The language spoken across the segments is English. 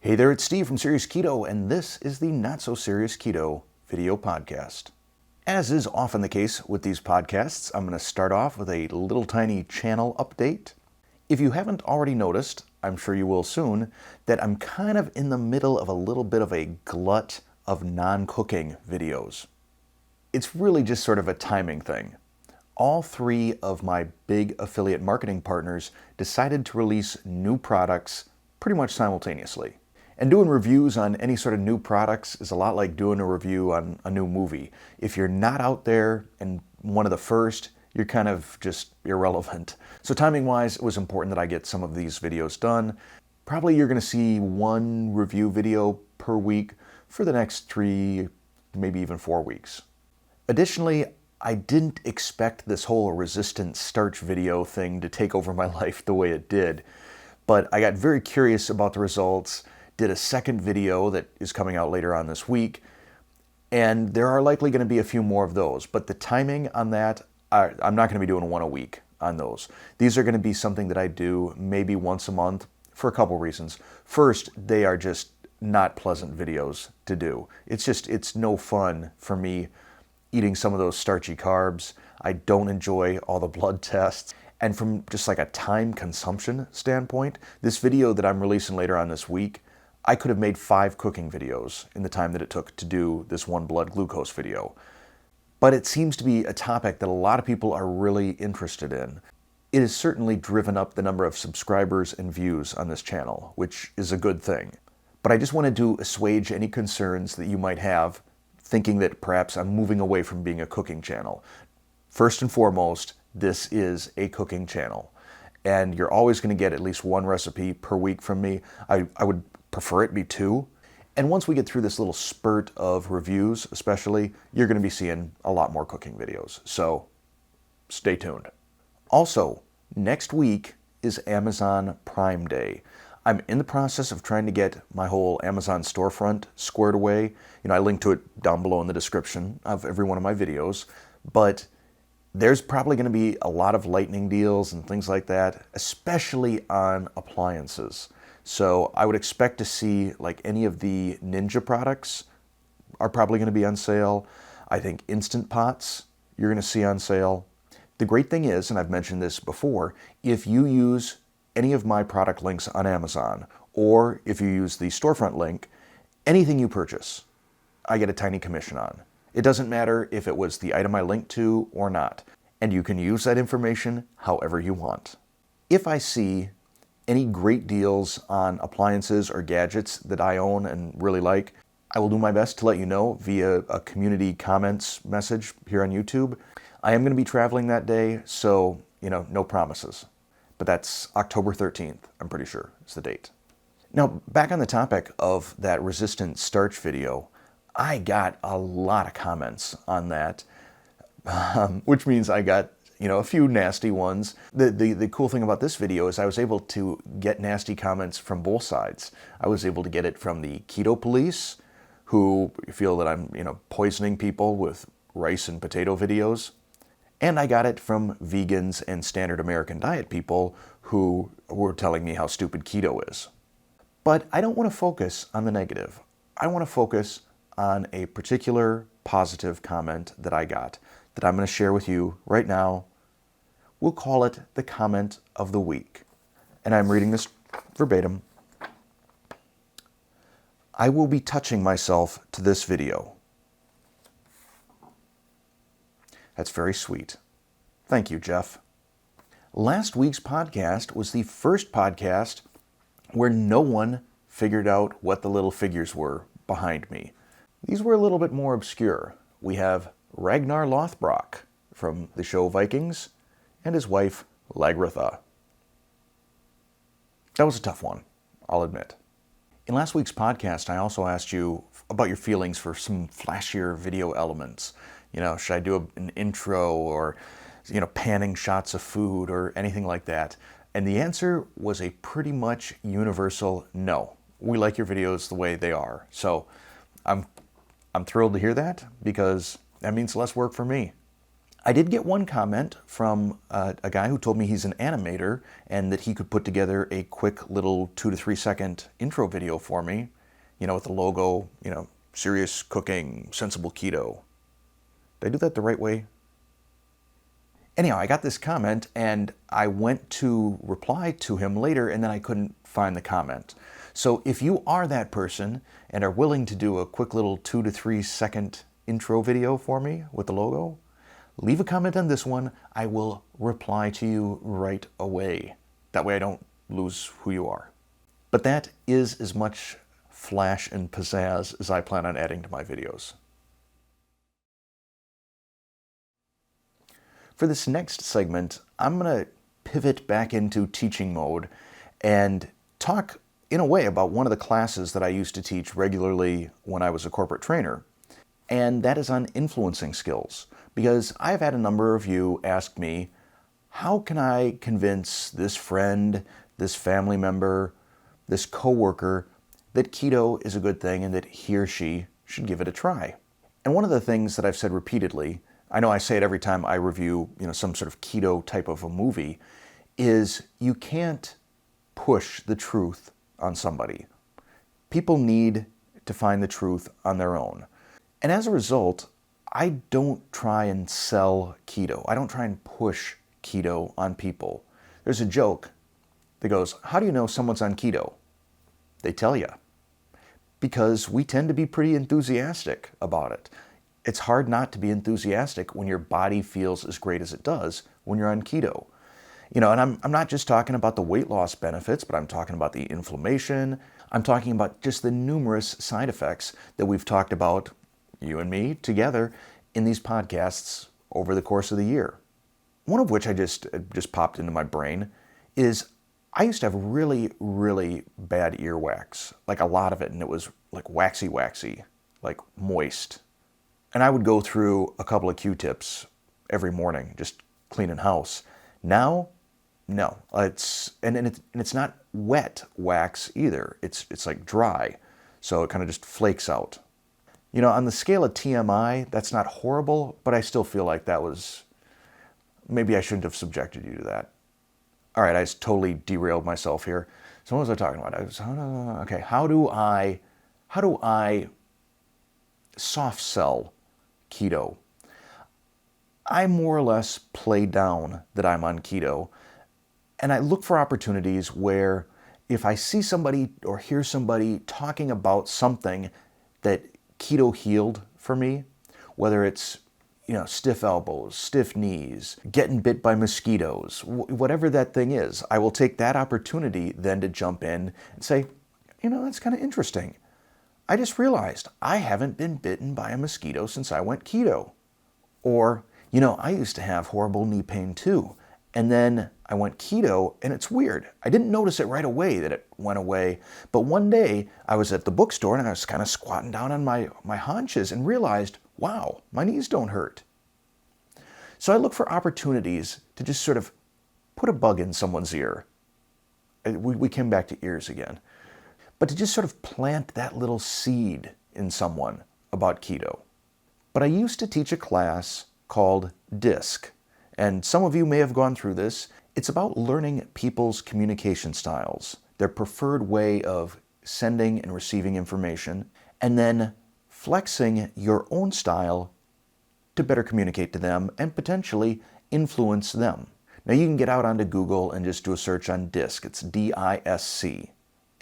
Hey there, it's Steve from Serious Keto, and this is the Not So Serious Keto video podcast. As is often the case with these podcasts, I'm going to start off with a little tiny channel update. If you haven't already noticed, I'm sure you will soon, that I'm kind of in the middle of a little bit of a glut of non-cooking videos. It's really just sort of a timing thing. All three of my big affiliate marketing partners decided to release new products pretty much simultaneously. And doing reviews on any sort of new products is a lot like doing a review on a new movie. If you're not out there and one of the first, you're kind of just irrelevant. So timing-wise, it was important that I get some of these videos done. Probably you're going to see one review video per week for the next 3, maybe even 4 weeks. Additionally, I didn't expect this whole resistant starch video thing to take over my life the way it did. But I got very curious about the results, did a second video that is coming out later on this week, and there are likely going to be a few more of those. But the timing on that, I'm not going to be doing one a week on those. These are going to be something that I do maybe once a month for a couple reasons. First, they are just not pleasant videos to do. It's no fun for me eating some of those starchy carbs. I don't enjoy all the blood tests. And from just like a time consumption standpoint, this video that I'm releasing later on this week, I could have made 5 cooking videos in the time that it took to do this one blood glucose video. But it seems to be a topic that a lot of people are really interested in. It has certainly driven up the number of subscribers and views on this channel, which is a good thing. But I just wanted to assuage any concerns that you might have, thinking that perhaps I'm moving away from being a cooking channel. First and foremost, this is a cooking channel, and you're always going to get at least one recipe per week from me. I would prefer it be 2. And once we get through this little spurt of reviews, especially, you're going to be seeing a lot more cooking videos. So stay tuned. Also, next week is Amazon Prime Day. I'm in the process of trying to get my whole Amazon storefront squared away. I link to it down below in the description of every one of my videos, but there's probably going to be a lot of lightning deals and things like that, especially on appliances. So I would expect to see like any of the Ninja products are probably going to be on sale. I think Instant Pots you're going to see on sale. The great thing is, and I've mentioned this before, if you use any of my product links on Amazon, or if you use the storefront link, anything you purchase, I get a tiny commission on. It doesn't matter if it was the item I linked to or not, and you can use that information however you want. If I see any great deals on appliances or gadgets that I own and really like, I will do my best to let you know via a community comments message here on YouTube. I am going to be traveling that day, so, no promises. But that's October 13th, I'm pretty sure is the date. Now, back on the topic of that resistant starch video, I got a lot of comments on that, which means I got a few nasty ones. The cool thing about this video is I was able to get nasty comments from both sides. I was able to get it from the keto police, who feel that I'm, poisoning people with rice and potato videos. And I got it from vegans and standard American diet people who were telling me how stupid keto is. But I don't want to focus on the negative. I want to focus on a particular positive comment that I got that I'm going to share with you right now. We'll call it the comment of the week. And I'm reading this verbatim. I will be touching myself to this video. That's very sweet. Thank you, Jeff. Last week's podcast was the first podcast where no one figured out what the little figures were behind me. These were a little bit more obscure. We have Ragnar Lothbrok from the show Vikings and his wife Lagratha. That was a tough one, I'll admit. In last week's podcast, I also asked you about your feelings for some flashier video elements. Should I do an intro or, panning shots of food or anything like that? And the answer was a pretty much universal no. We like your videos the way they are. So I'm thrilled to hear that because that means less work for me. I did get one comment from a guy who told me he's an animator and that he could put together a quick little 2 to 3 second intro video for me, with the logo, serious cooking, sensible keto. Did I do that the right way? Anyhow, I got this comment and I went to reply to him later and then I couldn't find the comment. So if you are that person and are willing to do a quick little 2 to 3 second intro video for me with the logo, leave a comment on this one. I will reply to you right away. That way I don't lose who you are. But that is as much flash and pizzazz as I plan on adding to my videos. For this next segment, I'm going to pivot back into teaching mode and talk in a way about one of the classes that I used to teach regularly when I was a corporate trainer, and that is on influencing skills. Because I've had a number of you ask me, how can I convince this friend, this family member, this coworker that keto is a good thing and that he or she should give it a try? And one of the things that I've said repeatedly, I know I say it every time I review, some sort of keto type of a movie, is you can't push the truth on somebody. People need to find the truth on their own. And as a result, I don't try and sell keto. I don't try and push keto on people. There's a joke that goes, how do you know someone's on keto? They tell you. Because we tend to be pretty enthusiastic about it. It's hard not to be enthusiastic when your body feels as great as it does when you're on keto. And I'm not just talking about the weight loss benefits, but I'm talking about the inflammation. I'm talking about just the numerous side effects that we've talked about, you and me, together in these podcasts over the course of the year. One of which I just popped into my brain is I used to have really, really bad earwax, like a lot of it, and it was like waxy, like moist. And I would go through a couple of Q-tips every morning, just cleaning house. Now, no. It's not wet wax either. It's like dry, so it kind of just flakes out. On the scale of TMI, that's not horrible, but I still feel like that was, maybe I shouldn't have subjected you to that. All right, I just totally derailed myself here. So what was I talking about? Okay, how do I soft sell keto? I more or less play down that I'm on keto, and I look for opportunities where if I see somebody or hear somebody talking about something that keto healed for me, whether it's stiff elbows, stiff knees, getting bit by mosquitoes, whatever that thing is, I will take that opportunity then to jump in and say, that's kind of interesting. I just realized I haven't been bitten by a mosquito since I went keto. Or, I used to have horrible knee pain too. And then I went keto and it's weird. I didn't notice it right away that it went away. But one day I was at the bookstore and I was kind of squatting down on my haunches and realized, wow, my knees don't hurt. So I look for opportunities to just sort of put a bug in someone's ear. We came back to ears again. But to just sort of plant that little seed in someone about keto. But I used to teach a class called DISC, and some of you may have gone through this. It's about learning people's communication styles, their preferred way of sending and receiving information, and then flexing your own style to better communicate to them and potentially influence them. Now you can get out onto Google and just do a search on DISC. It's D-I-S-C.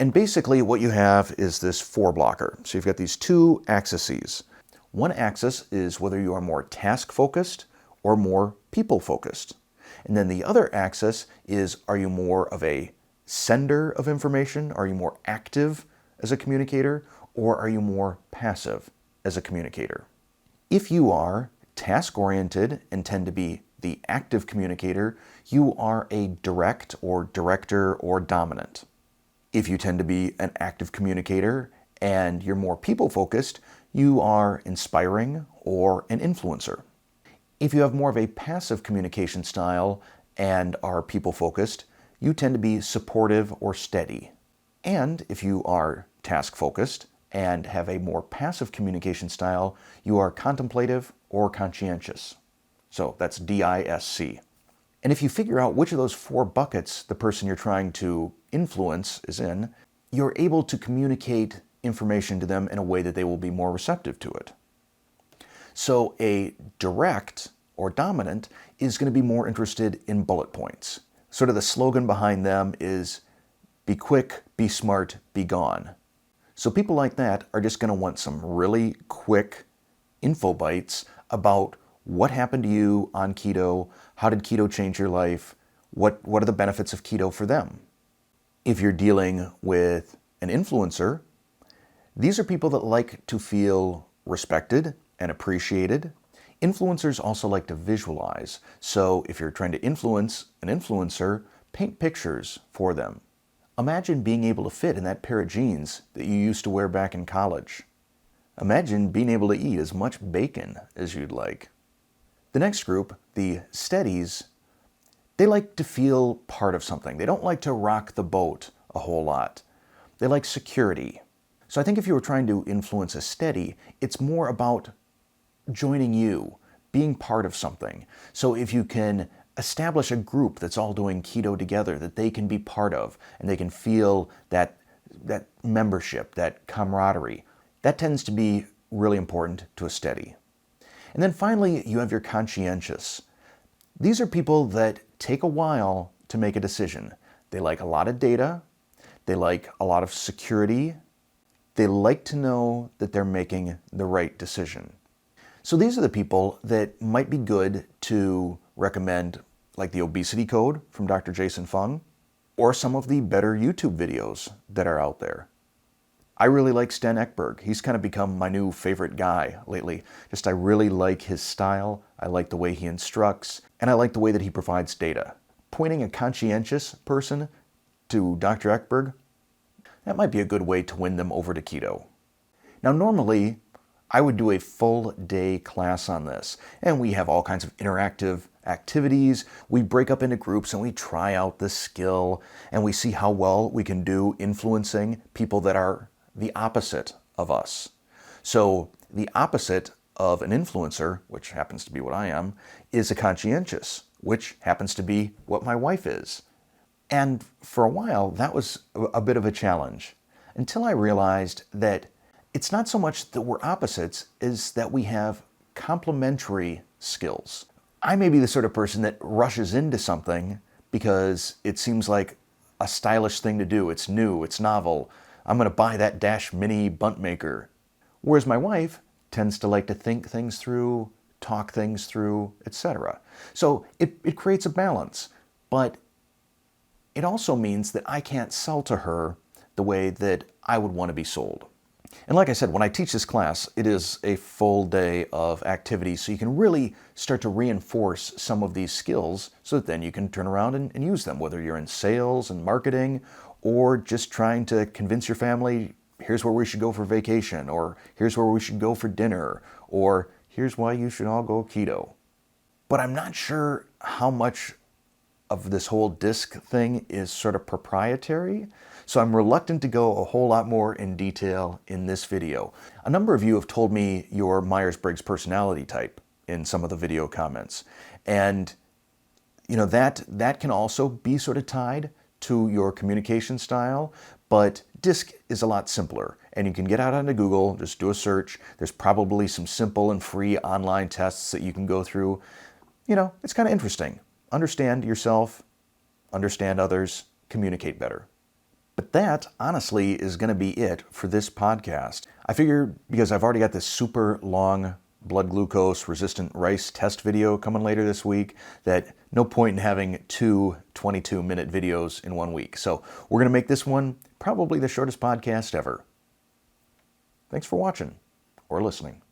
And basically what you have is this 4-blocker. So you've got these 2 axes. One axis is whether you are more task-focused or more people-focused. And then the other axis is, are you more of a sender of information? Are you more active as a communicator? Or are you more passive as a communicator? If you are task-oriented and tend to be the active communicator, you are a direct or director or dominant. If you tend to be an active communicator and you're more people-focused, you are inspiring or an influencer. If you have more of a passive communication style and are people-focused, you tend to be supportive or steady. And if you are task-focused and have a more passive communication style, you are contemplative or conscientious. So that's DISC. And if you figure out which of those 4 buckets the person you're trying to influence is in, you're able to communicate information to them in a way that they will be more receptive to it. So a direct or dominant is going to be more interested in bullet points. Sort of the slogan behind them is be quick, be smart, be gone. So people like that are just going to want some really quick info bites about what happened to you on keto, how did keto change your life, what are the benefits of keto for them. If you're dealing with an influencer, these are people that like to feel respected and appreciated. Influencers also like to visualize. So if you're trying to influence an influencer, paint pictures for them. Imagine being able to fit in that pair of jeans that you used to wear back in college. Imagine being able to eat as much bacon as you'd like. The next group, the steadies, they like to feel part of something. They don't like to rock the boat a whole lot. They like security. So I think if you were trying to influence a steady, it's more about joining you, being part of something. So if you can establish a group that's all doing keto together that they can be part of, and they can feel that membership, that camaraderie, that tends to be really important to a steady. And then finally, you have your conscientious. These are people that take a while to make a decision. They like a lot of data. They like a lot of security. They like to know that they're making the right decision. So these are the people that might be good to recommend, like the Obesity Code from Dr. Jason Fung, or some of the better YouTube videos that are out there. I really like Sten Ekberg. He's kind of become my new favorite guy lately. I really like his style, I like the way he instructs, and I like the way that he provides data. Pointing a conscientious person to Dr. Ekberg, that might be a good way to win them over to keto. Now normally, I would do a full day class on this, and we have all kinds of interactive activities. We break up into groups and we try out this skill, and we see how well we can do influencing people that are the opposite of us. So the opposite of an influencer, which happens to be what I am, is a conscientious, which happens to be what my wife is. And for a while, that was a bit of a challenge, until I realized that it's not so much that we're opposites, as that we have complementary skills. I may be the sort of person that rushes into something because it seems like a stylish thing to do. It's new, it's novel. I'm going to buy that Dash Mini bunt maker. Whereas my wife tends to like to think things through, talk things through, etc. So it creates a balance, but it also means that I can't sell to her the way that I would want to be sold. And like I said, when I teach this class, it is a full day of activities, so you can really start to reinforce some of these skills so that then you can turn around and use them, whether you're in sales and marketing, or just trying to convince your family, here's where we should go for vacation, or here's where we should go for dinner, or here's why you should all go keto. But I'm not sure how much of this whole DISC thing is sort of proprietary, so I'm reluctant to go a whole lot more in detail in this video. A number of you have told me your Myers-Briggs personality type in some of the video comments, and that can also be sort of tied to your communication style, but DISC is a lot simpler, and you can get out onto Google, just do a search. There's probably some simple and free online tests that you can go through. It's kind of interesting. Understand yourself, understand others, communicate better. But that, honestly, is going to be it for this podcast. I figure because I've already got this super long blood glucose resistant rice test video coming later this week, that no point in having two 22-minute videos in 1 week. So we're going to make this one probably the shortest podcast ever. Thanks for watching or listening.